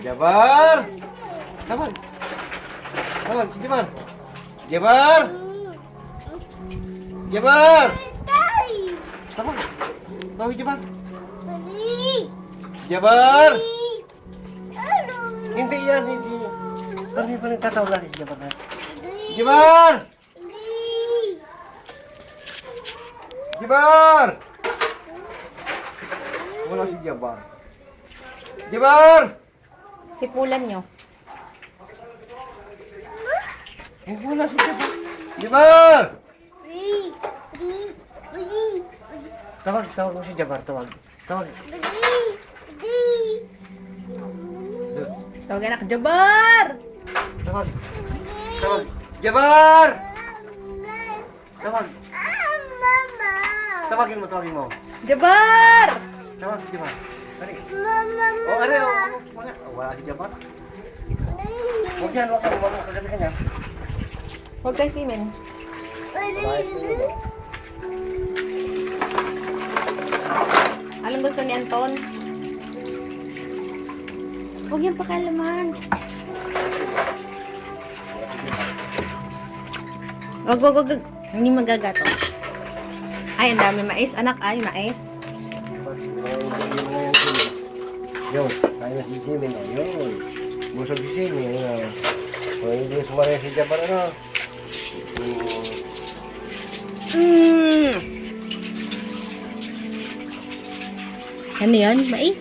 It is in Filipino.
Jabar! Tawag! Tawag, Jabar! Jabar! Jabar! Tawag! Tawag, Jabar! Jabar! Hindi yan, hindi. Paling tatawag natin si Jabar. Jabar! Jabar! Wala si Jabar. Jabar! Sipulan nyo. Wala si Jabar. Jabar! Tawag mo si Jabar, tawag. Tawag. Tawag anak, Jabar! Tawag. Tawag. Jabar! Tawag. Tawagin mo. Jabar! Tawag si Jabar. Ari. Oh, ari. Wala si Jabar. Huwag yan, huwag kagad ka niya. Huwag kayo simen. Anong gusto ni Anton? Huwag yan pakalaman. Wag. Hindi magagato. Ay, ang dami mais. Anak, ay, mais. Yun, kaya si Jimmy na yun. Busog si Jimmy. O, hindi sumaraya si Jabar, ano? Ano yan? Mais?